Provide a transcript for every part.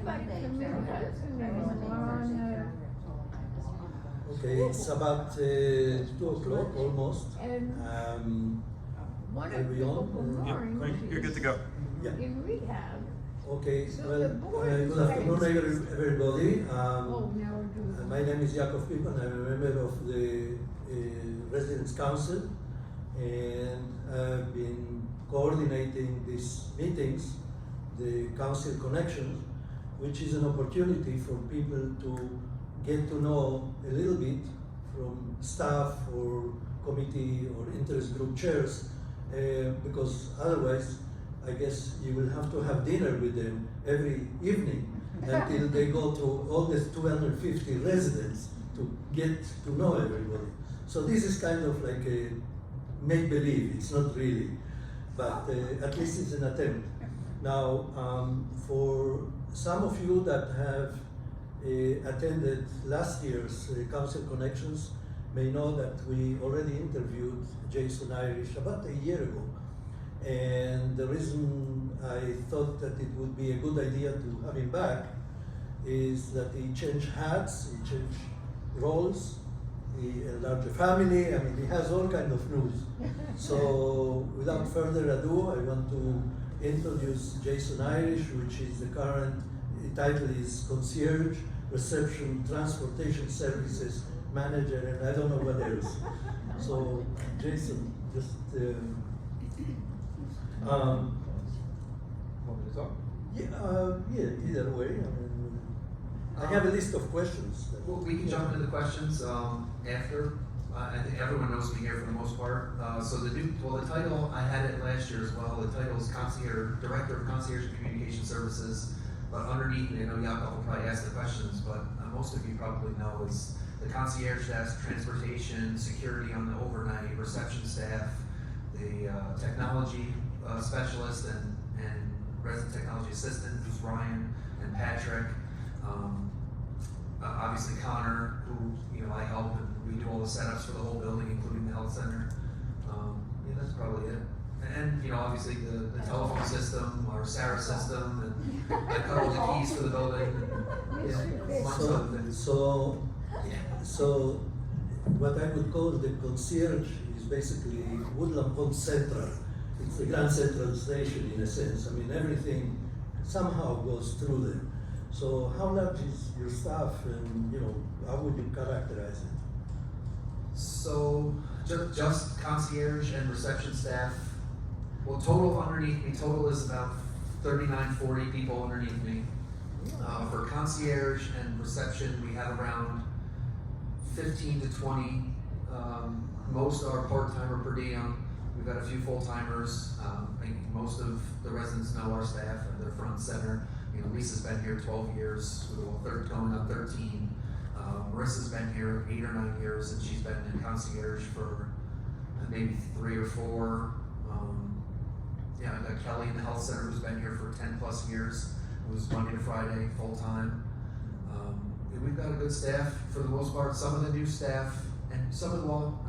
Okay, it's about 2 o'clock almost. Are we on? Yep, you're good to go. Yeah. In rehab. Okay, So well, the board good afternoon, everybody. Oh, now do. My name is Jakob Pippen. I'm a member of the Residents Council, and I've been coordinating these meetings, the Council Connections, which is an opportunity for people to get to know a little bit from staff or committee or interest group chairs, because otherwise, I guess you will have to have dinner with them every evening until they go to all the 250 residents to get to know everybody. So this is kind of like a make-believe, it's not really, but at least it's an attempt. Now, for some of you that have attended last year's Council Connections may know that we already interviewed Jason Irish about a year ago. And the reason I thought that it would be a good idea to have him back is that he changed hats, he changed roles, he enlarged the family. I mean, he has all kind of news. So without further ado, I want to introduce Jason Irish, which is the current title is Concierge, Reception, Transportation Services Manager, and I don't know what else. So Jason, just Want me to talk? yeah, either way. I mean, I have a list of questions. Well, we can jump into the questions after. I think everyone knows me here for the most part. So the title, I had it last year as well. The title is Concierge, Director of Concierge and Communication Services. But underneath me, I know Jakob will probably ask the questions, but most of you probably know is the concierge desk, transportation, security on the overnight, reception staff, the technology specialist and resident technology assistant, who's Ryan and Patrick. Obviously Connor, who I help and we do all the setups for the whole building, including the health center. Yeah, that's probably it. And obviously the telephone system, our Sarah system, and I cut all the keys for the building. Yeah, amongst other things. So what I would call the concierge is basically Woodland Pond Central. It's the Grand Central Station in a sense. I mean, everything somehow goes through there. So how large is your staff, and how would you characterize it? So just concierge and reception staff. Well, total underneath me, total is about 39, 40 people underneath me. For concierge and reception, we have around 15 to 20. Most are part-time or per diem. We've got a few full-timers. I think most of the residents know our staff and they're front and center. Lisa's been here 12 years, going on 13. Marissa's been here 8 or 9 years, and she's been in concierge for maybe 3 or 4. I've got Kelly in the health center who's been here for 10 plus years, who's Monday to Friday, full time. We've got a good staff for the most part. Some of the new staff, and some of them,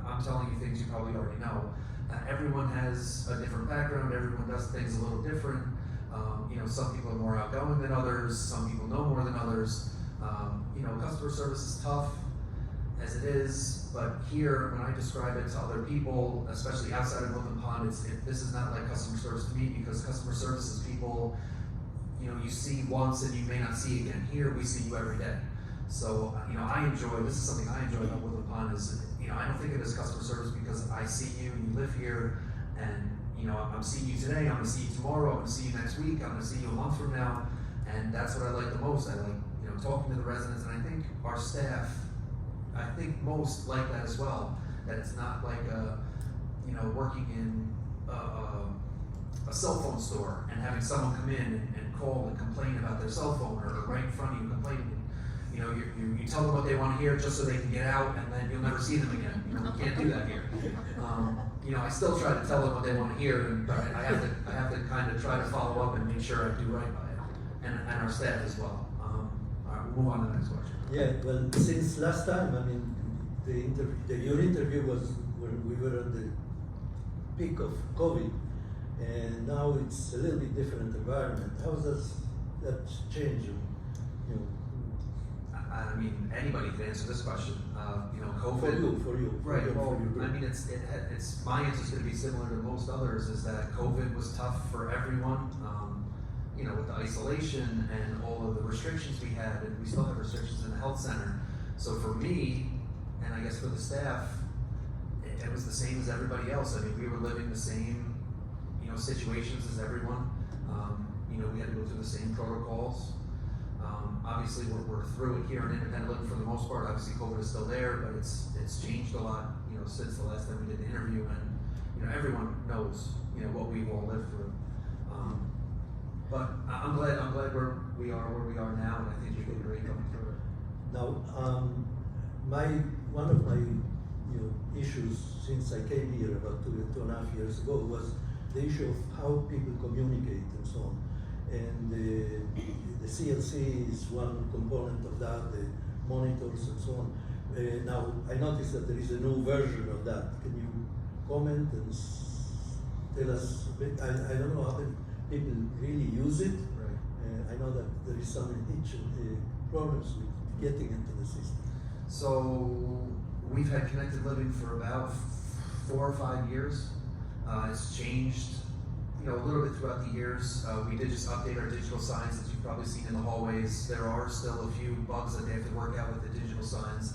I'm telling you things you probably already know. Everyone has a different background, everyone does things a little different. Some people are more outgoing than others, some people know more than others. Customer service is tough as it is, but here, when I describe it to other people, especially outside of Woodland Pond, this is not like customer service to me, because customer service is people, you see once and you may not see again. Here, we see you every day. So, this is something I enjoy about Woodland Pond is, I don't think of it as customer service because I see you, you live here, and I'm seeing you today, I'm gonna see you tomorrow, I'm gonna see you next week, I'm gonna see you a month from now, and that's what I like the most. I like, talking to the residents, and I think our staff, most like that as well, that it's not like working in a cell phone store and having someone come in and call and complain about their cell phone, or right in front of you complaining. You tell them what they want to hear just so they can get out, and then you'll never see them again. You can't do that here. I still try to tell them what they want to hear, but I have to kind of try to follow up and make sure I do right by it, and our staff as well. All right, we'll move on to the next question. Yeah, well, since last time, your interview was when we were on the peak of COVID, and now it's a little bit different environment. How does that's changed? You know, I mean, anybody can answer this question. You know, for COVID. you, for you. Right. For Well, your group. I mean, it's my answer is going to be similar to most others. Is that COVID was tough for everyone. You know, with the isolation and all of the restrictions we had, and we still have restrictions in the health center. So for me, and I guess for the staff, it was the same as everybody else. I mean, we were living the same, you know, situations as everyone. You know, we had to go through the same protocols. Obviously, we're through it here in independent living for the most part. Obviously, COVID is still there, but it's changed a lot, you know, since the last time we did the interview. And you know, everyone knows, you know, what we've all lived through. But I'm glad we are where we are now, and I think we did great going through it. Now, one of my issues since I came here about 2.5 years ago was the issue of how people communicate and so on. And the CLC is one component of that, the monitors and so on. Now, I noticed that there is a new version of that. Can you comment and tell us a bit? I don't know how many people really use it. Right. I know that there is some problems with getting into the system. So we've had Connected Living for about 4 or 5 years. It's changed, you know, a little bit throughout the years. We did just update our digital signs that you've probably seen in the hallways. There are still a few bugs that they have to work out with the digital signs.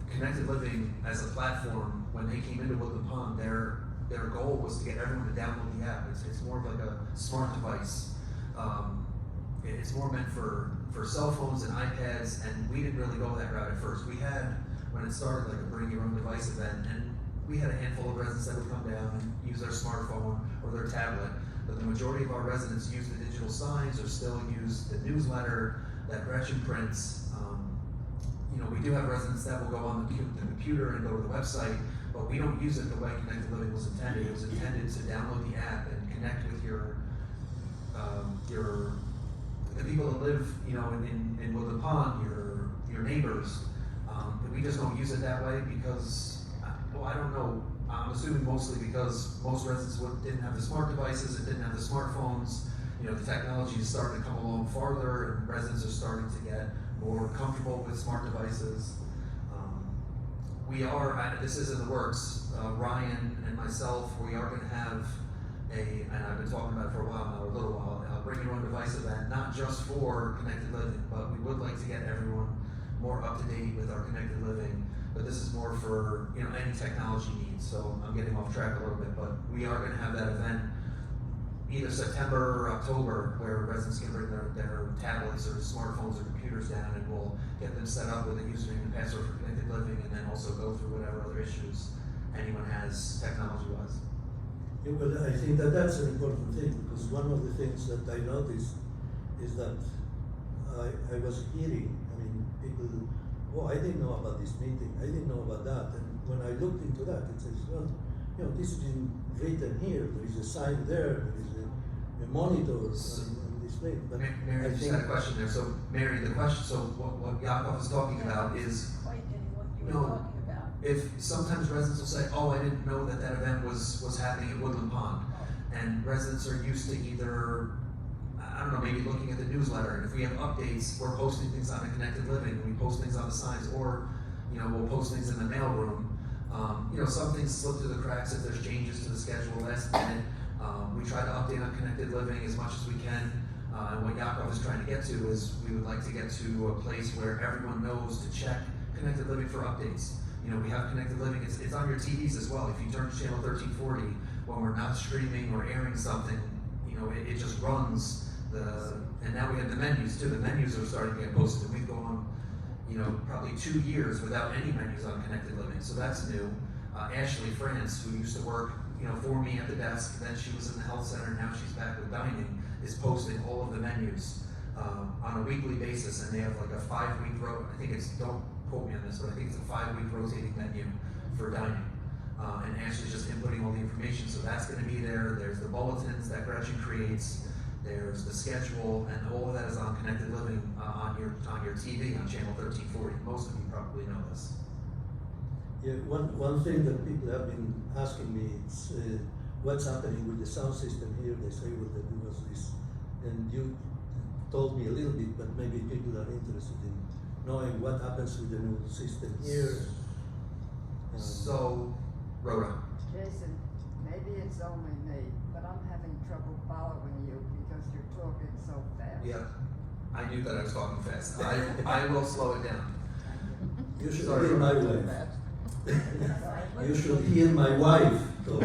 Connected Living as a platform, when they came into Woodland Pond, their goal was to get everyone to download the app. It's more of like a smart device. It's more meant for cell phones and iPads, and we didn't really go that route at first. We had, when it started, like a bring your own device event, and we had a handful of residents that would come down and use their smartphone or their tablet, but the majority of our residents use the digital signs or still use the newsletter that Gretchen prints. You know, we do have residents that will go on the computer and go to the website, but we don't use it the way Connected Living was intended. It was intended to download the app and connect with the people that live, you know, in Woodland Pond, your neighbors. But we just don't use it that way because, well, I don't know. I'm assuming mostly because most residents didn't have the smart devices and didn't have the smartphones. You know, the technology is starting to come along farther, and residents are starting to get more comfortable with smart devices. This is in the works. Ryan and myself, we are going to have and I've been talking about it for a while now, a little while, bring your own device event, not just for Connected Living, but we would like to get everyone more up to date with our Connected Living. But this is more for, you know, any technology needs. So I'm getting off track a little bit, but we are going to have that event either September or October, where residents can bring their tablets or smartphones or computers down, and we'll get them set up with a username and password for Connected Living, and then also go through whatever other issues anyone has technology-wise. Yeah, well, I think that that's an important thing, because one of the things that I noticed is that I was hearing, I mean, people, oh, I didn't know about this meeting, I didn't know about that, and when I looked into that, it says, well, you know, this is written here, there is a sign there is a monitor on display. But Mary, I just think had a question there. So, Mary, the question, so what Yakov is talking about is, Quite getting what you were No. talking about. if sometimes residents will say, oh, I didn't know that event was happening at Woodland Pond. And residents are used to either, I don't know, maybe looking at the newsletter. And if we have updates, we're posting things on the Connected Living, we post things on the signs, or, you know, we'll post things in the mailroom. You know, some things slip through the cracks if there's changes to the schedule last minute. We try to update on Connected Living as much as we can. And what Yakov is trying to get to is we would like to get to a place where everyone knows to check Connected Living for updates. You know, we have Connected Living, it's on your TVs as well. If you turn to channel 1340, when we're not streaming or airing something, you know, it just runs and now we have the menus too. The menus are starting to get posted, and we've gone, you know, probably 2 years without any menus on Connected Living, so that's new. Ashley France, who used to work, you know, for me at the desk, then she was in the health center, now she's back with dining, is posting all of the menus on a weekly basis, and they have like a 5-week I think it's, don't quote me on this, but I think it's a 5-week rotating menu for dining. And Ashley's just inputting all the information, so that's going to be there. There's the bulletins that Gretchen creates. There's the schedule, and all of that is on Connected Living on your TV on channel 1340. Most of you probably know this. yeah, one thing that people have been asking me is what's happening with the sound system here. They say, well, that there was this, and told me a little bit, but maybe people are interested in knowing what happens with the new system here. So, Rhoda, Jason, maybe it's only me, but I'm having trouble following you because you're talking so fast. yeah, I knew that I was talking fast. I will slow it down. You should Sorry. hear my wife. You should hear my wife talk.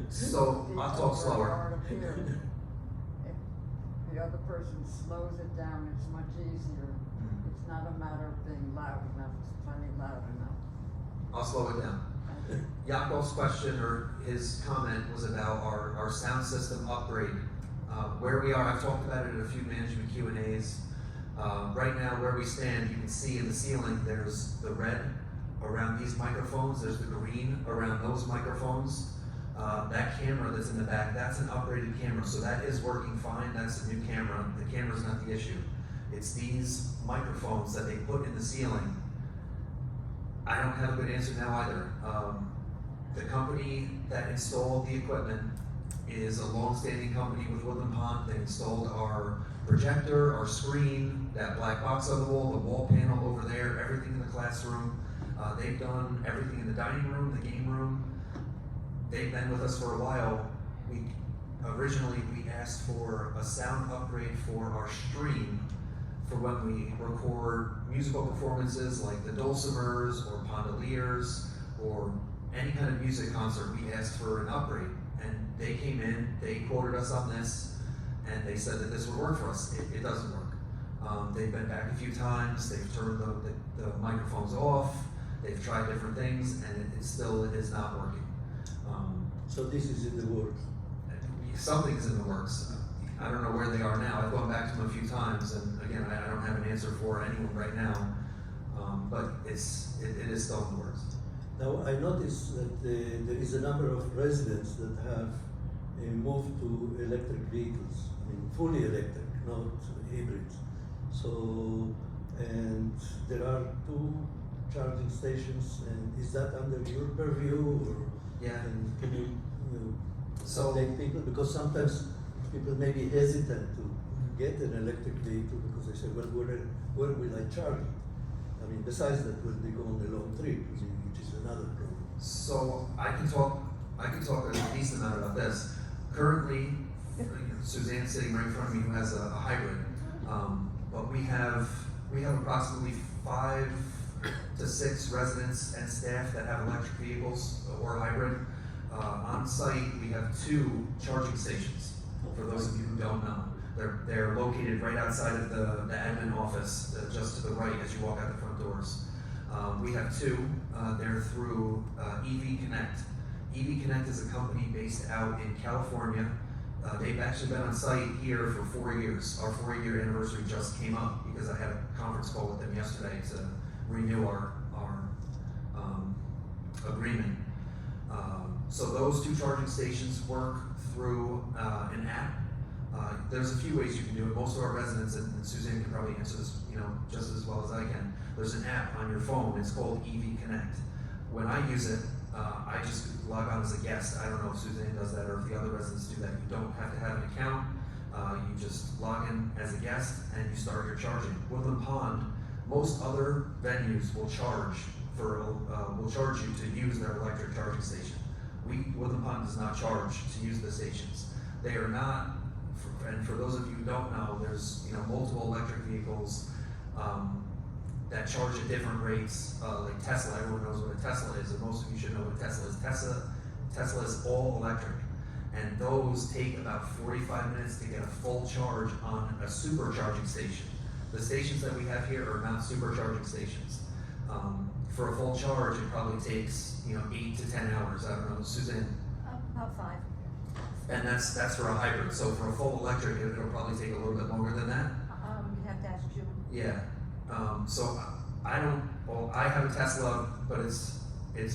So, I'll talk slower. If the other person slows it down, it's much easier. It's not a matter of being loud enough, it's plenty loud enough. I'll slow it down. Yakov's question or his comment was about our sound system upgrade. Where we are, I've talked about it at a few management Q&As. Right now, where we stand, you can see in the ceiling, there's the red around these microphones, there's the green around those microphones. That camera that's in the back, that's an upgraded camera, so that is working fine, that's a new camera. The camera's not the issue. It's these microphones that they put in the ceiling. I don't have a good answer now either. The company that installed the equipment is a long-standing company with Woodland Pond. They installed our projector, our screen, that black box on the wall panel over there, everything in the classroom. They've done everything in the dining room, the game room. They've been with us for a while. Originally we asked for a sound upgrade for our stream for when we record musical performances like the Dulcimers or Pondaliers or any kind of music concert. We asked for an upgrade, and they came in, they quoted us on this, and they said that this would work for us. It doesn't work. They've been back a few times, they've turned the microphones off, they've tried different things, and it still is not working. So this is in the works. Something's in the works. I don't know where they are now. I've gone back to them a few times, and again, I don't have an answer for anyone right now. But it is still in the works. Now, I noticed that there is a number of residents that have moved to electric vehicles. I mean, fully electric, not hybrids. So, and there are 2 charging stations, and is that under your purview, or Yeah. can you So- update people? Because sometimes people may be hesitant to get an electric vehicle because they say, well, where will I charge it? I mean, besides that, when they go on a long trip, which is another problem. So I can talk a decent amount about this. Currently, Suzanne's sitting right in front of me who has a hybrid. But we have approximately 5 to 6 residents and staff that have electric vehicles or hybrid. On site, we have 2 charging stations. For those of you who don't know, they're located right outside of the admin office, just to the right as you walk out the front doors. We have 2. They're through EV Connect. EV Connect is a company based out in California. They've actually been on site here for 4 years. Our 4-year anniversary just came up because I had a conference call with them yesterday to renew our agreement. So those 2 charging stations work through an app. There's a few ways you can do it. Most of our residents, and Suzanne can probably answer this, just as well as I can. There's an app on your phone. It's called EV Connect. When I use it, I just log on as a guest. I don't know if Suzanne does that or if the other residents do that. You don't have to have an account. You just log in as a guest and you start your charging. Woodland Pond, most other venues will charge you to use their electric charging station. Woodland Pond does not charge to use the stations. They are not, and for those of you who don't know, there's multiple electric vehicles that charge at different rates, like Tesla. Everyone knows what a Tesla is, and most of you should know what a Tesla is. Tesla is all electric, and those take about 45 minutes to get a full charge on a supercharging station. The stations that we have here are not supercharging stations. For a full charge, it probably takes 8 to 10 hours. I don't know, Suzanne. About 5. And that's for a hybrid. So for a full electric, it'll probably take a little bit longer than that. You have to ask Jim. Yeah. So I have a Tesla, but it's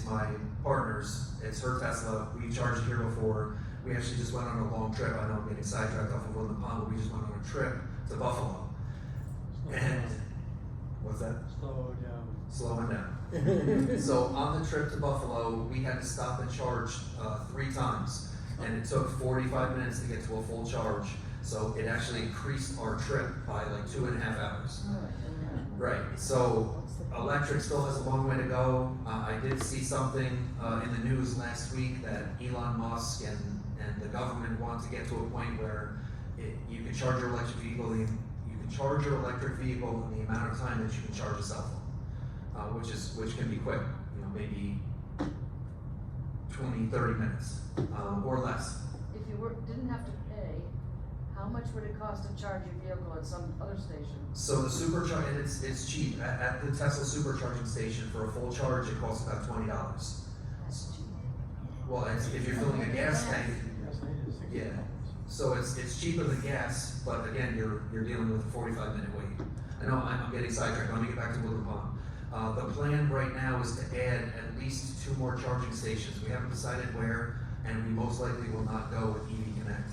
my partner's. It's her Tesla. We charged here before. We actually just went on a long trip. I know I'm getting sidetracked off of Woodland Pond, but we just went on a trip to Buffalo. And what's that? Slowing down. So on the trip to Buffalo, we had to stop and charge 3 times, and it took 45 minutes to get to a full charge. So it actually increased our trip by like 2.5 hours. Right, so electric still has a long way to go. I did see something in the news last week that Elon Musk and the government want to get to a point where you can charge your electric vehicle, in the amount of time that you can charge a cell phone, which can be quick, maybe 20-30 minutes or less. If you didn't have to pay, how much would it cost to charge your vehicle at some other station? So the supercharge, and it's cheap. At the Tesla supercharging station, for a full charge, it costs about $20. That's cheap. Well, if you're filling a gas tank, yeah. So it's cheaper than gas, but again, you're dealing with a 45-minute wait. I know I'm getting sidetracked. Let me get back to Woodland Pond. The plan right now is to add at least 2 more charging stations. We haven't decided where, and we most likely will not go with EV Connect.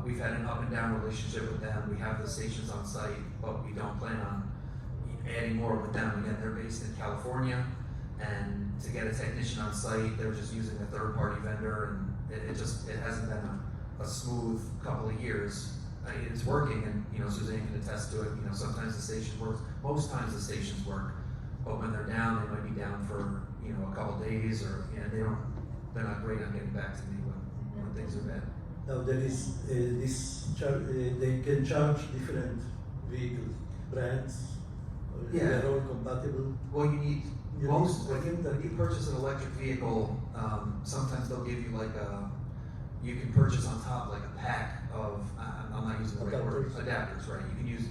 We've had an up and down relationship with them. We have the stations on site, but we don't plan on adding more with them. Again, they're based in California, and to get a technician on site, they're just using a third-party vendor, and it hasn't been a smooth couple of years. It's working, and Suzanne can attest to it. Sometimes the station works. Most times the stations work, but when they're down, they might be down for a couple days, or they're not great on getting back to me when things are bad. Now there is they can charge different vehicles, brands, Yeah. they're all compatible. Well, you need You most need- when you purchase an electric vehicle, sometimes they'll give you you can purchase on top like a pack of I'm not using the right word, adapters, right?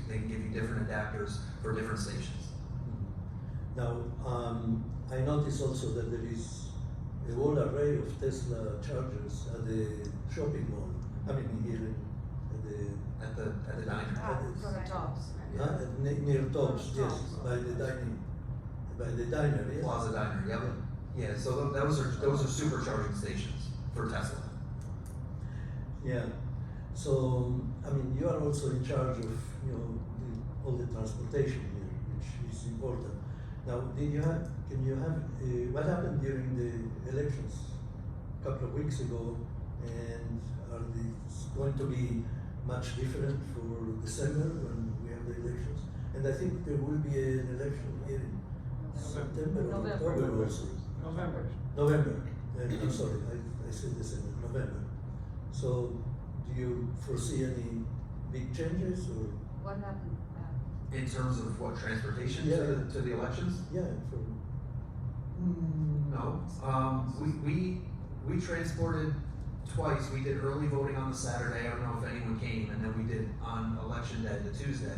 They can give you different adapters for different stations. Now, I noticed also that there is a whole array of Tesla chargers at the shopping mall. I mean, here At the diner. For the tops. near Tops, yes, Tops. by the diner, yes. Plaza Diner, yep. Yeah, so those are supercharging stations for Tesla. Yeah. So, I mean, you are also in charge of, all the transportation here, which is important. Now, what happened during the elections a couple of weeks ago, and are these going to be much different for December when we have the elections? And I think there will be an election here in September or November. October also. November. I'm sorry, I said December, November. So, do you foresee any big changes or? What happened? In terms of what, transportation Yeah. to the elections? Yeah, for. No. We transported twice. We did early voting on the Saturday. I don't know if anyone came, and then we did on election day, the Tuesday.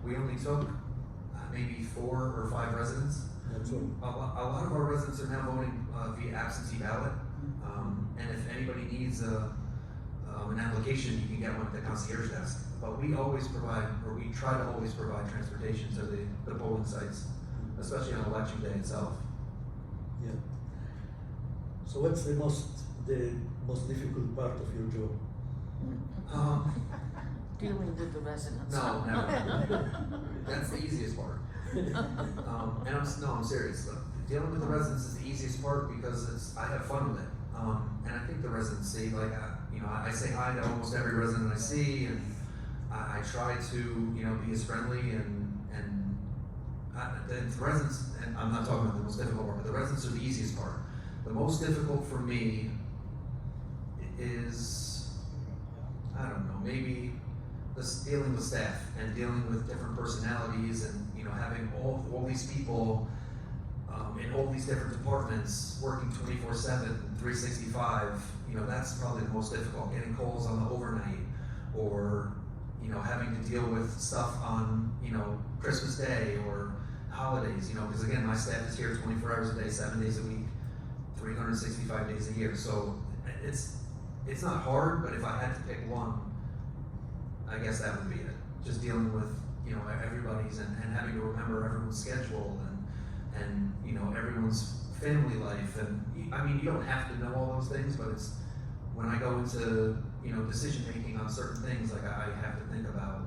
We only took maybe 4 or 5 residents. That's all. A lot of our residents are now voting via absentee ballot, and if anybody needs an application, you can get one at the concierge desk. But we always provide, or we try to always provide transportation to the polling sites, especially on election day itself. Yeah. So what's the most difficult part of your job? Dealing with the residents. No, never. That's the easiest part. And I'm serious. Dealing with the residents is the easiest part because I have fun with it. And I think the residents see, I say hi to almost every resident I see, and I try to, be as friendly and the residents, and I'm not talking about the most difficult part, but the residents are the easiest part. The most difficult for me is, I don't know, maybe dealing with staff and dealing with different personalities and, having all these people in all these different departments working 24/7, 365, that's probably the most difficult. Getting calls on the overnight, or having to deal with stuff on Christmas Day or holidays. Because again, my staff is here 24 hours a day, 7 days a week, 365 days a year. So it's not hard, but if I had to pick one, I guess that would be it. Just dealing with everybody's and having to remember everyone's schedule and everyone's family life, and I mean, you don't have to know all those things, but it's when I go into decision making on certain things, like I have to think about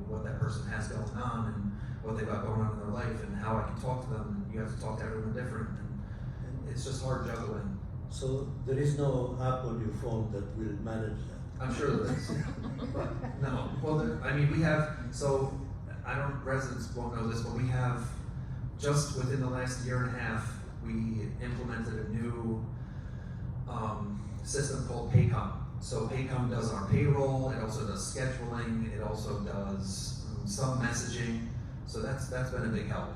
what that person has going on and what they've got going on in their life and how I can talk to them, and you have to talk to everyone different, and it's just hard juggling. So there is no app on your phone that will manage that. I'm sure there is. But no, well, I mean, we have, so, I don't, residents won't know this, but we have, just within the last year and a half, we implemented a new, system called Paycom. So Paycom does our payroll, it also does scheduling, it also does some messaging, so that's been a big help.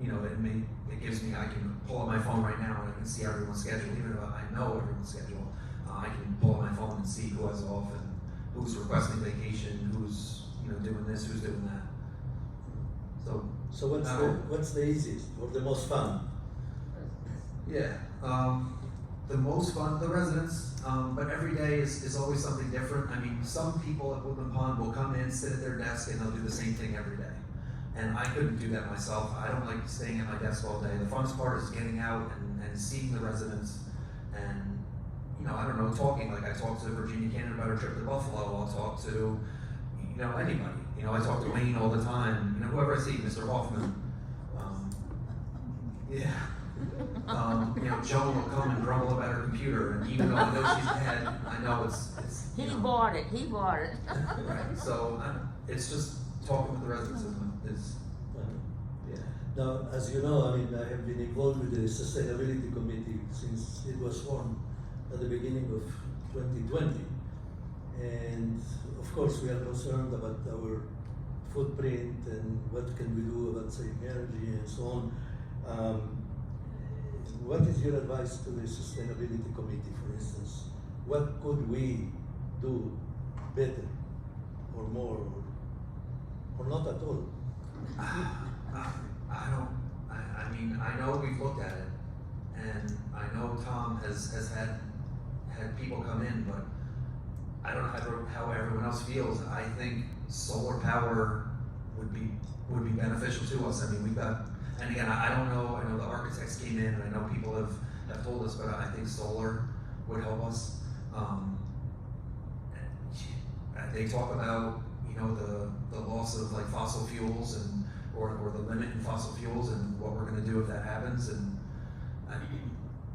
You know, it gives me, I can pull up my phone right now and I can see everyone's schedule, even if I know everyone's schedule. I can pull up my phone and see who has off and who's requesting vacation, who's, you know, doing this, who's doing that. So what's the easiest or the most fun? Yeah, the most fun, the residents, but every day is always something different. I mean, some people at Woodland Pond will come in, sit at their desk, and they'll do the same thing every day. And I couldn't do that myself. I don't like staying at my desk all day. The funnest part is getting out and seeing the residents and, you know, I don't know, talking. Like I talked to Virginia Cannon about her trip to Buffalo. I'll talk to, you know, anybody. You know, I talk to Wayne all the time. You know, whoever I see, Mr. Hoffman. Yeah. You know, Joan will come and grumble about her computer, and even though I know she's dead, I know it's. He you know, bought it. Right. So it's just talking with the residents is yeah. Now, as you know, I mean, I have been involved with the Sustainability Committee since it was formed at the beginning of 2020. And of course, we are concerned about our footprint and what can we do about saving energy and so on. What is your advice to the Sustainability Committee, for instance? What could we do better or more or not at all? I mean, I know we've looked at it, and I know Tom has had people come in, but I don't know how everyone else feels. I think solar power would be beneficial to us. I mean, we've got, and again, I don't know, I know the architects came in, and I know people have told us, but I think solar would help us. They talk about, you know, the loss of like fossil fuels and or the limit in fossil fuels and what we're going to do if that happens. And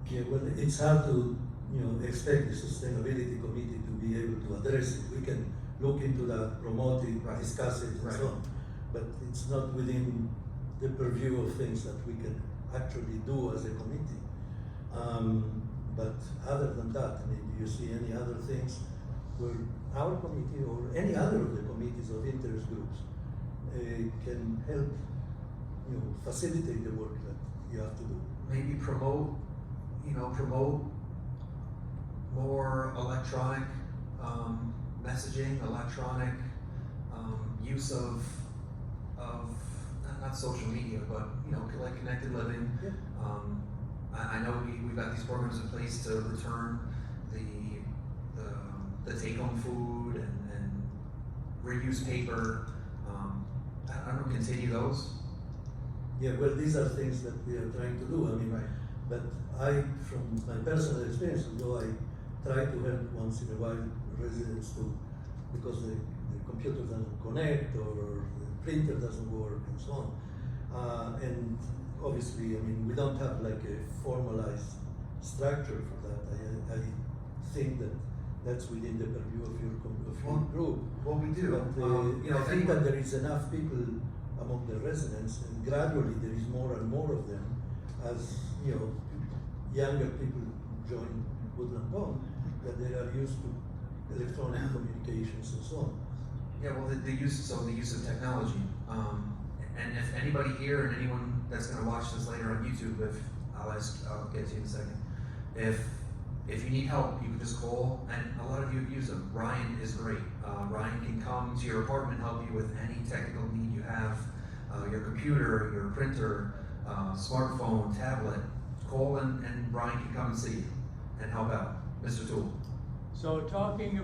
yeah, well, it's hard to, you know, expect the Sustainability Committee to be able to address it. We can look into that, promote it, Right. discuss it, and Right. so on. But it's not within the purview of things that we can actually do as a committee. But other than that, I mean, do you see any other things where our committee or any other of the committees of interest groups can help, you know, facilitate the work that you have to do? maybe promote more electronic messaging, electronic use of not social media, but you know, like connected living. Yeah. I know we've got these programs in place to return the take-home food and reuse paper. I don't know, continue those. Yeah, well, these are things that we are trying to do. I mean, Right. but from my personal experience, although I try to help once in a while residents because the computer doesn't connect or the printer doesn't work and so on. And obviously, I mean, we don't have like a formalized structure for that. I think that that's within the purview of your group. What we do, But you know, I if think that anyone- there is enough people among the residents, and gradually there is more and more of them as, you know, younger people join Woodland Pond, that they are used to electronic communications and so on. Yeah, well, the use of technology. And if anybody here and anyone that's going to watch this later on YouTube, I'll get to you in a second. If you need help, you can just call, and a lot of you have used them. Ryan is great. Ryan can come to your apartment, help you with any technical need you have, your computer, your printer, smartphone, tablet. Call and Ryan can come and see you and help out. Mr. Toole. So talking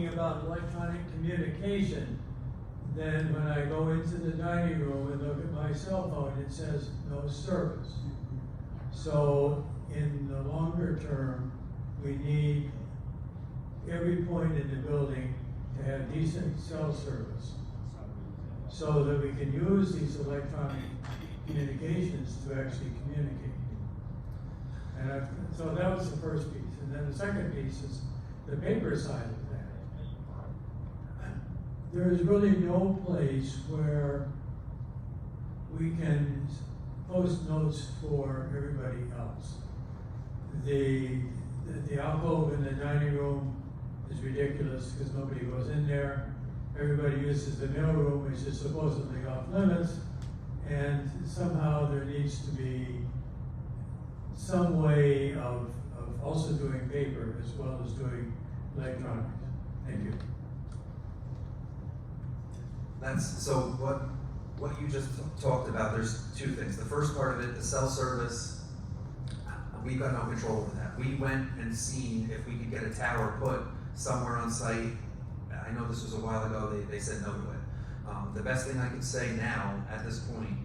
about electronic communication, then when I go into the dining room and look at my cell phone, it says no service. So in the longer term, we need every point in the building to have decent cell service so that we can use these electronic communications to actually communicate. And so that was the first piece. And then the second piece is the paper side of that. There is really no place where we can post notes for everybody else. The alcove in the dining room is ridiculous because nobody goes in there. Everybody uses the mailroom, which is supposedly off limits, and somehow there needs to be some way of also doing paper as well as doing electronics. Thank you. That's, so what you just talked about, there's two things. The first part of it, the cell service, we've got no control over that. We went and seen if we could get a tower put somewhere on site. I know this was a while ago, they said no to it. The best thing I can say now, at this point,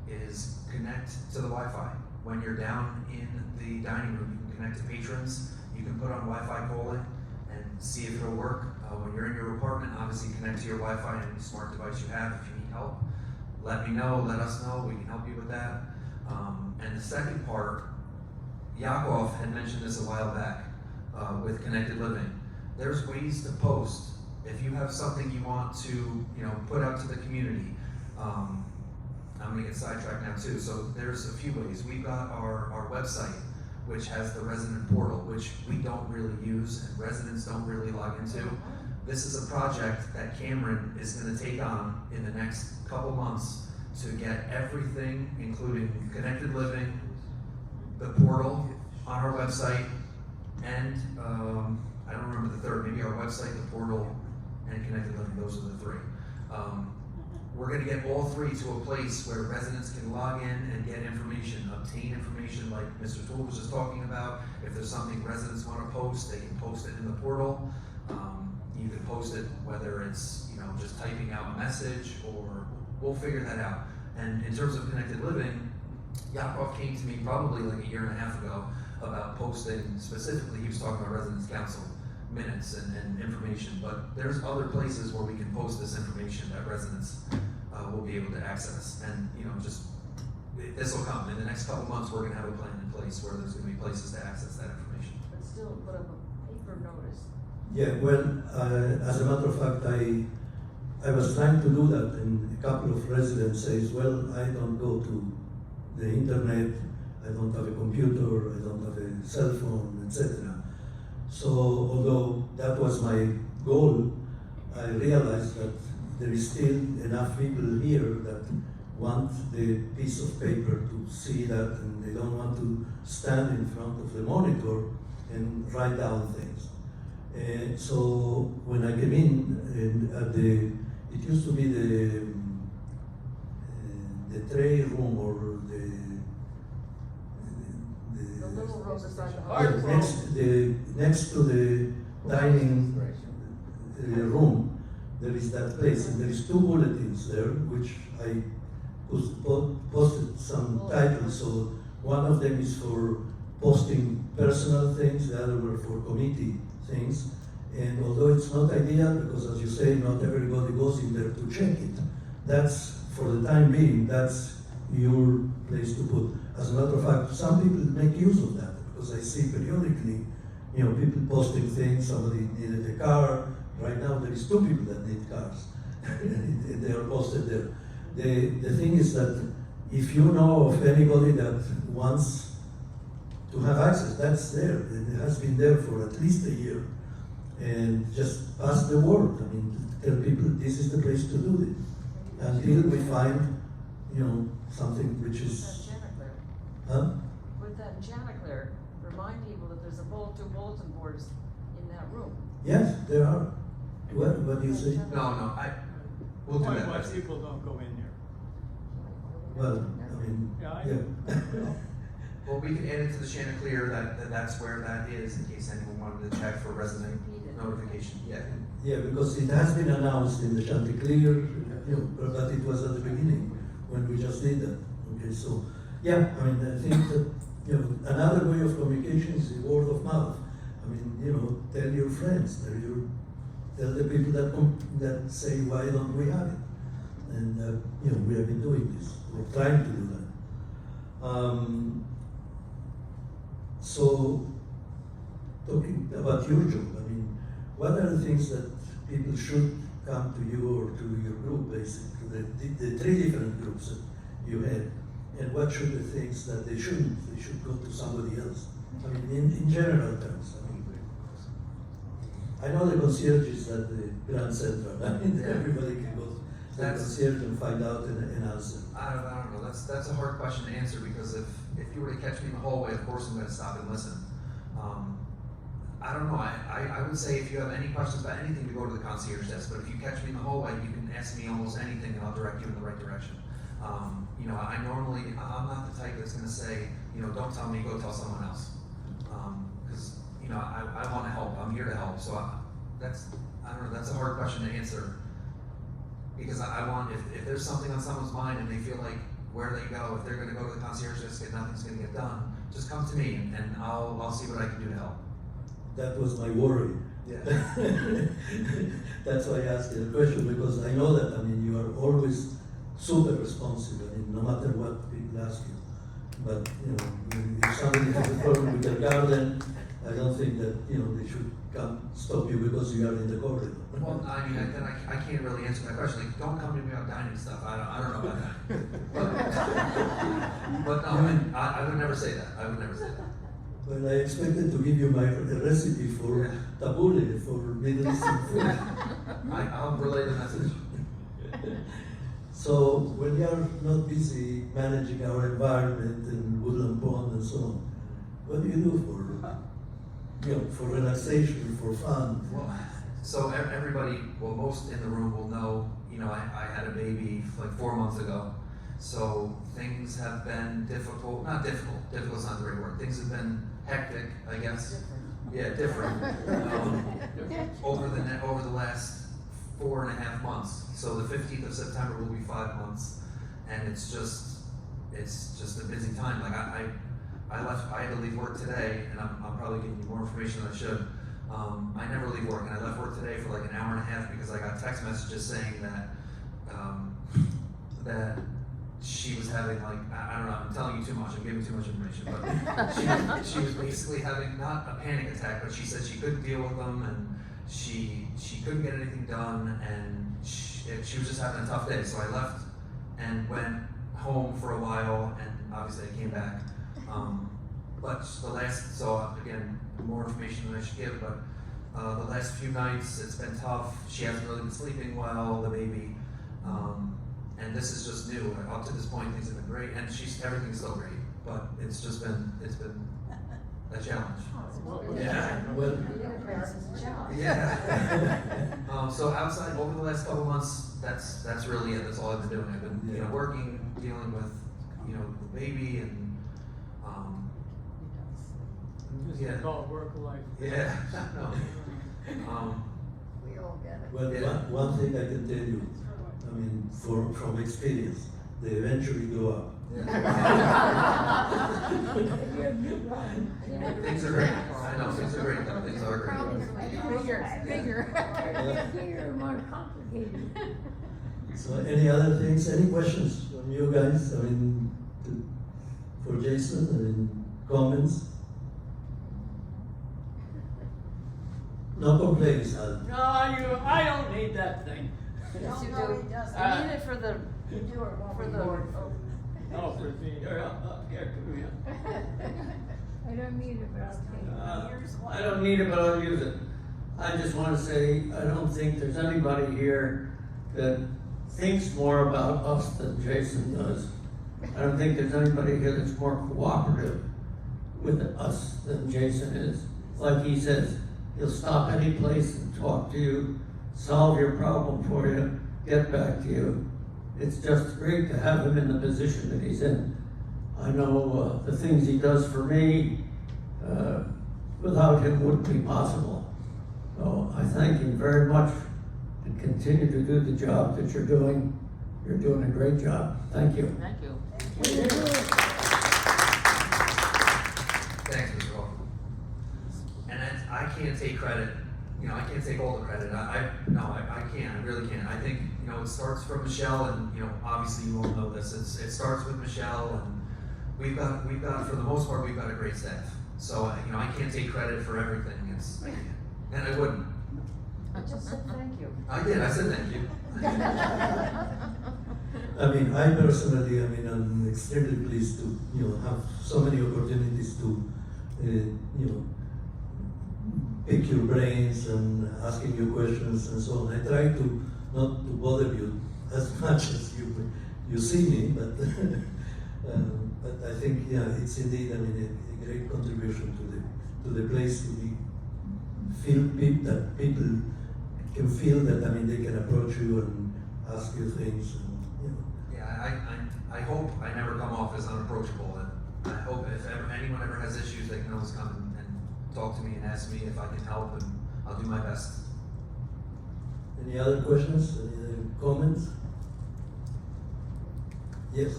is connect to the Wi-Fi. When you're down in the dining room, you can connect to patrons, you can put on Wi-Fi calling and see if it'll work. When you're in your apartment, obviously connect to your Wi-Fi and any smart device you have. If you need help, let me know, let us know, we can help you with that. And the second part, Yakov had mentioned this a while back with Connected Living. There's ways to post. If you have something you want to, put out to the community, I'm gonna get sidetracked now too. So there's a few ways. We've got our website, which has the resident portal, which we don't really use and residents don't really log into. This is a project that Cameron is gonna take on in the next couple months to get everything, including Connected Living, the portal on our website, and I don't remember the third, maybe our website, the portal, and Connected Living, those are the three. We're gonna get all three to a place where residents can log in and get information, obtain information like Mr. Toole was just talking about. If there's something residents wanna post, they can post it in the portal. You can post it whether it's just typing out a message, or we'll figure that out. And in terms of Connected Living, Yakov came to me probably like a year and a half ago about posting specifically, he was talking about Residents Council minutes and information, but there's other places where we can post this information that residents will be able to access. And this will come in the next couple months. We're gonna have a plan in place where there's gonna be places to access that information. But still put up a paper notice. Yeah, well, as a matter of fact, I was trying to do that, and a couple of residents says, well, I don't go to the internet, I don't have a computer, I don't have a cell phone, etc. So although that was my goal, I realized that there is still enough people here that want the piece of paper to see that, and they don't want to stand in front of the monitor and write down things. And so when I came in it used to be the tray room, or The little room beside the yeah, hard next to the dining room, there is that place, and there is two bulletins there, which I posted some titles. So one of them is for posting personal things, the other were for committee things. And although it's not ideal, because as you say, not everybody goes in there to check it, that's, for the time being, that's your place to put. As a matter of fact, some people make use of that, because I see periodically, people posting things. Somebody needed a car. Right now, there is 2 people that need cars. They are posted there. The thing is that if you know of anybody that wants to have access, that's there. It has been there for at least a year. And just pass the word. I mean, tell people this is the place to do it. Until we find, something which is... Huh? Put that in Chanticleer. Remind people that there's 2 bulletin boards in that room. Yes, there are. What do you say? No, we'll do Why that. people don't go in there. Well, I mean, yeah. Well, we can add it to the Chanticleer that's where that is, in case anyone wanted to check for resident notification. Yeah. Yeah, because it has been announced in the Chanticleer, but it was at the beginning when we just did that. Okay, so yeah, I mean, I think that another way of communication is the word of mouth. I mean, tell your friends, tell the people that say, why don't we have it? And we have been doing this. We're trying to do that. So, talking about your job, I mean, what are the things that people should come to you or to your group, basically, the three different groups that you had, and what should the things that they shouldn't? They should go to somebody else. I mean, in general terms. I know the concierge is at the Grand Central. I mean, Yeah. everybody can go to the That's- concierge and find out and answer. I don't know. That's a hard question to answer because if you were to catch me in the hallway, of course I'm going to stop and listen. I don't know. I would say if you have any questions about anything, to go to the concierge desk. But if you catch me in the hallway, you can ask me almost anything, and I'll direct you in the right direction. I'm not the type that's going to say, don't tell me, go tell someone else. Because I want to help. I'm here to help. So that's a hard question to answer. Because I want, if there's something on someone's mind and they feel like where they go, if they're going to go to the concierge desk and nothing's going to get done, just come to me and I'll see what I can do to help. That was my worry. Yeah. That's why I asked you the question, because I know that, I mean, you are always super responsive, I mean, no matter what people ask you. But, if somebody has a problem with their garden, I don't think that, they should come stop you because you are in the corridor. Well, I mean, I can't really answer that question. Like, don't come to me about dining stuff. I don't know about that. But no, I would never say that. I would never say that. Well, I expected to give you my recipe for tabbouleh, for Middle Eastern food. I'll relay the message. So, when you are not busy managing our environment and Woodland Pond and so on, what do you do for relaxation, for fun? Well, so everybody, most in the room will know, I had a baby like 4 months ago. So things have been difficult, not difficult, difficult's not the right word. Things have been hectic, I guess. Yeah, different. Over the last 4.5 months. So the 15th of September will be 5 months. And it's just a busy time. Like I had to leave work today, and I'm probably giving you more information than I should. I never leave work, and I left work today for like an hour and a half because I got text messages saying that that she was having I don't know, I'm telling you too much, I'm giving too much information, but she was basically having not a panic attack, but she said she couldn't deal with them, and she couldn't get anything done, and she was just having a tough day. So I left and went home for a while, and obviously I came back. But again, more information than I should give, but the last few nights it's been tough. She hasn't really been sleeping well, the baby, and this is just new. Up to this point, things have been great, and everything's still great, but it's been a challenge. Yeah. Well, Yeah. So outside, over the last couple months, that's really it. That's all I've been doing. I've been working, dealing with the baby, and Just call it work life. yeah. No. We all get it. Well, Yeah. one thing I can tell you, I mean, from experience, they eventually grow up. Things are great. I know things are great. Though. Things are great. Bigger, more complicated. So, any other things? Any questions from you guys? I mean, for Jason, I mean, comments? No complaints, Al. No, I don't need that thing. Yes, you No, do. he doesn't. You need it for the, You do it while for we the, board. Oh, for the, you're up here, come here. I don't need it, but I'll take it. I don't need it, but I'll use it. I just wanna say, I don't think there's anybody here that thinks more about us than Jason does. I don't think there's anybody here that's more cooperative with us than Jason is. Like he says, he'll stop any place and talk to you, solve your problem for you, get back to you. It's just great to have him in the position that he's in. I know the things he does for me, without him wouldn't be possible. So I thank him very much and continue to do the job that you're doing. You're doing a great job. Thank you. thank you. Thanks, Mr. Hall. And I can't take credit. I can't take all the credit. I can't. I really can't. I think it starts from Michelle, and obviously you all know this. It starts with Michelle, we've got, for the most part, we've got a great staff. So, I can't take credit for everything, I can't, and I wouldn't. I just said thank you. I did, I said thank you. I mean, I personally, I'm extremely pleased to, have so many opportunities to, pick your brains and asking you questions and so on. I try to not to bother you as much as you see me, but but I think it's indeed a great contribution to the place to be that people can feel that they can approach you and ask you things and Yeah, I hope I never come off as unapproachable, and I hope if anyone ever has issues, they can always come and talk to me and ask me if I can help, and I'll do my best. Any other questions? Any other comments? Yes.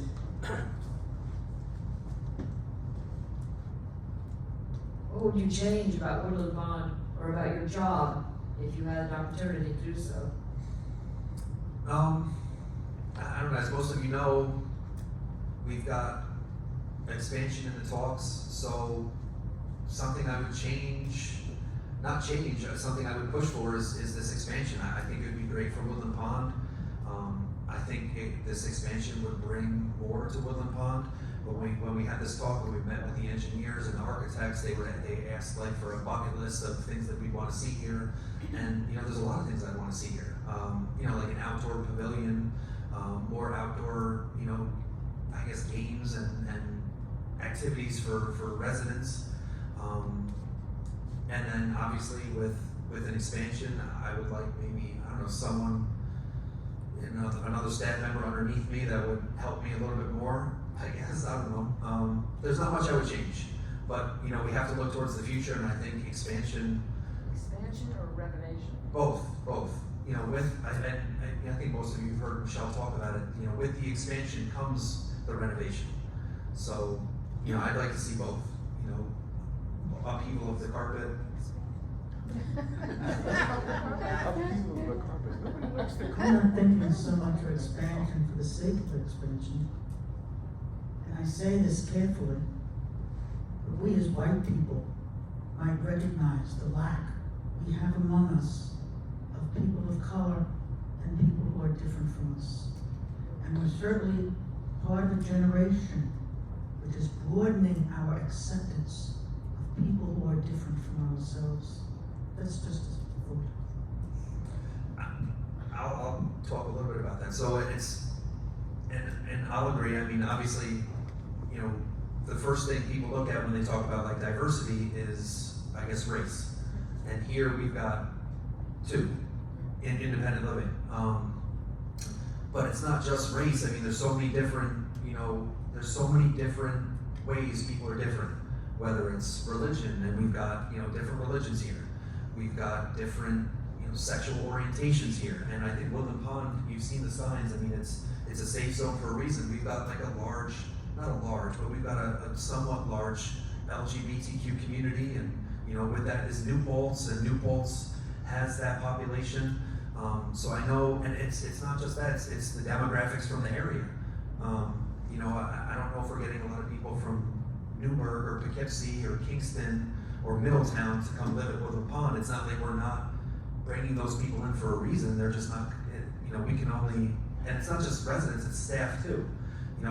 What would you change about Woodland Pond or about your job if you had an opportunity to do so? I don't know, as most of you know, we've got expansion in the talks, so something I would something I would push for is this expansion. I think it would be great for Woodland Pond. I think this expansion would bring more to Woodland Pond. When we had this talk, when we met with the engineers and the architects, they asked for a bucket list of things that we want to see here, and there's a lot of things I want to see here. Like an outdoor pavilion, more outdoor, I guess games and activities for residents. And then obviously with an expansion, I would like maybe, someone, another staff member underneath me that would help me a little bit more. I guess, I don't know. There's not much I would change, but we have to look towards the future, and I think expansion. Expansion or renovation? Both. I think most of you have heard Michelle talk about it. With the expansion comes the renovation. So, I'd like to see both. Upheaval of the carpet. I'm not thinking so much of expansion for the sake of expansion. And I say this carefully, but we as white people might recognize the lack we have among us of people of color and people who are different from us. And we're certainly part of a generation which is broadening our acceptance of people who are different from ourselves. That's just a thought. I'll talk a little bit about that. So and I'll agree. Obviously, the first thing people look at when they talk about diversity is, I guess, race. And here we've got two in independent living. But it's not just race. There's so many different, there's so many different ways people are different. Whether it's religion, and we've got, different religions here. We've got different, sexual orientations here. And I think Woodland Pond, you've seen the signs. It's a safe zone for a reason. We've got but we've got a somewhat large LGBTQ community, and with that is New Paltz, and New Paltz has that population. So I know, and it's not just that, it's the demographics from the area. I don't know if we're getting a lot of people from Newburgh or Poughkeepsie or Kingston or Middletown to come live at Woodland Pond. It's not like we're not bringing those people in for a reason. They're just not, we can only, and it's not just residents, it's staff too.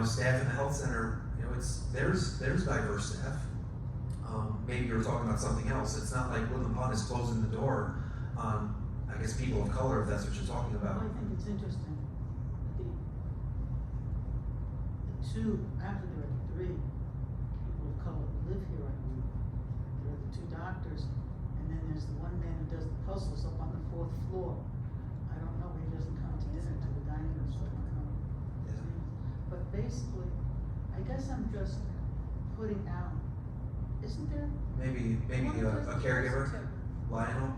Staff in the health center, there's diverse staff. Maybe you're talking about something else. It's not like Woodland Pond is closing the door on, I guess, people of color, if that's what you're talking about. Well, I think it's interesting. Actually there are three people of color who live here, I believe. There are the two doctors, and then there's the one man who does the puzzles up on the 4th floor. I don't know, he doesn't come to dinner to the dining room, so I don't know. his name. But basically, I guess I'm just putting out, isn't there? Maybe a caregiver, Lionel.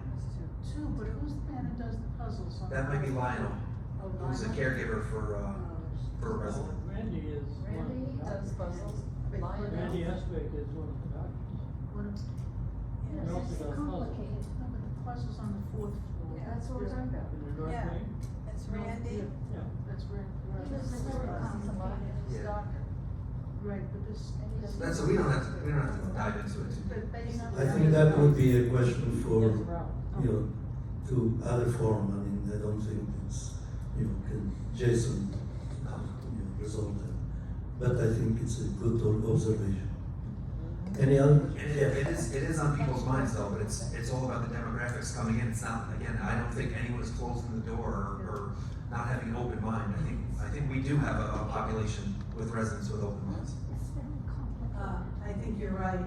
Two, but who's the man who does the puzzles? On That might be the- Lionel, Oh, who's a Lionel? caregiver for a resident. Randy is one of Randy the does doctors. puzzles. Lionel. Randy Esbick is one of the doctors. What a- He Yes, also it's does puzzles. complicated. No, but the puzzles on the 4th floor. Yeah, that's what we're talking about. In the North Yeah. Wing? It's Randy. Yeah. That's where. He does the work, he's a doctor. Yeah. Right, but this. That's, so we don't have to dive into it. But basically. I think that would be a question for, you know, to other forum. I mean, I don't think it's, you know, can Jason, you know, resolve that. But I think it's a good observation. Any other? It is on people's minds though, but it's all about the demographics coming in. It's not, again, I don't think anyone is closing the door or not having an open mind. I think we do have a population with residents with open minds. I think you're right.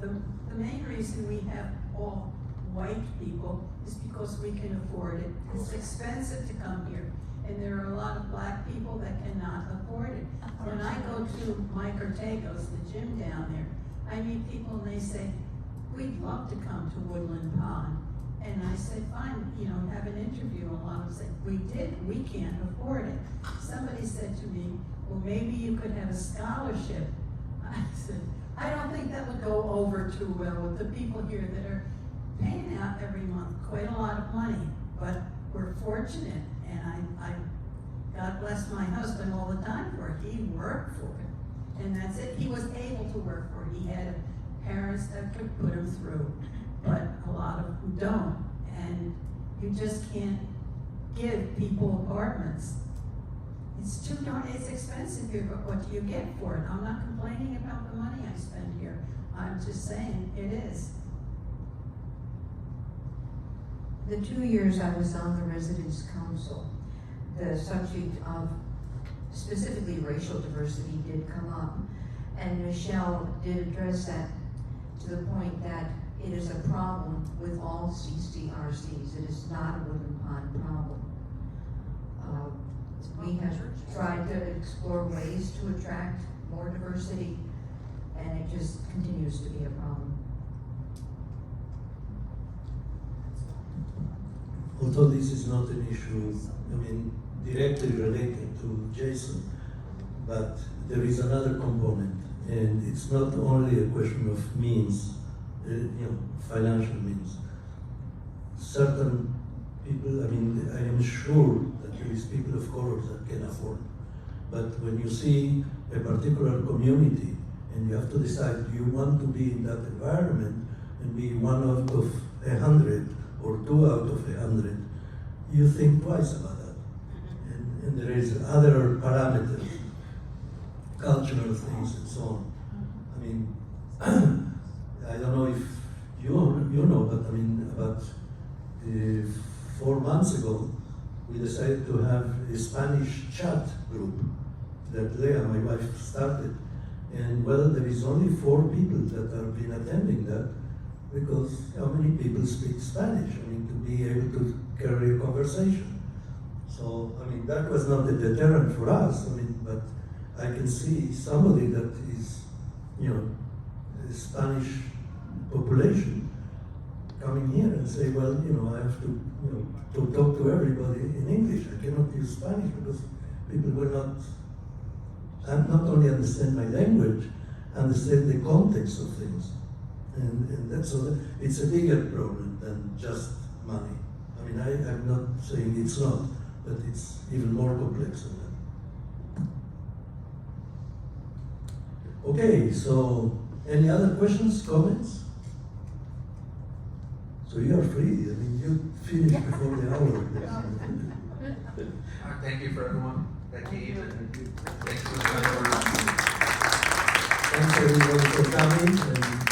The main reason we have all white people is because we can afford it. It's expensive to come here, and there are a lot of black people that cannot afford it. When I go to Mike Ortega's, the gym down there, I meet people and they say, we'd love to come to Woodland Pond. And I said, fine, you know, have an interview. A lot of them said, we can't afford it. Somebody said to me, well, maybe you could have a scholarship. I said, I don't think that would go over too well with the people here that are paying out every month quite a lot of money. But we're fortunate, and I God bless my husband all the time for it. He worked for it, and that's it. He was able to work for it. He had parents that could put him through, but a lot of who don't. And you just can't give people apartments. It's too darn, it's expensive here, but what do you get for it? I'm not complaining about the money I spend here. I'm just saying it is. The 2 years I was on the Residents' Council, the subject of specifically racial diversity did come up. And Michelle did address that to the point that it is a problem with all CCRCs. It is not a Woodland Pond problem. We have tried to explore ways to attract more diversity, and it just continues to be a problem. Although this is not an issue, I mean, directly related to Jason, but there is another component, and it's not only a question of means, you know, financial means. Certain people, I mean, I am sure that there is people of color that can afford, but when you see a particular community and you have to decide, do you want to be in that environment and be 1 out of 100 or 2 out of 100, you think twice about that. And there is other parameters, cultural things and so on. I mean, I don't know if you know, but I mean, about 4 months ago, we decided to have a Spanish chat group that Leah, my wife, started. And whether there is only 4 people that have been attending that, because how many people speak Spanish? I mean, to be able to carry a conversation. So, I mean, that was not a deterrent for us. I mean, but I can see somebody that is, you know, a Spanish population coming here and say, well, you know, I have to, you know, to talk to everybody in English. I cannot use Spanish because people will not only understand my language, understand the context of things. And that's so that it's a bigger problem than just money. I mean, I'm not saying it's not, but it's even more complex than that. Okay, so any other questions, comments? So you are free. I mean, you finished before the hour. Thank you for everyone that came, and thanks for the kind words. Thanks everyone for coming. And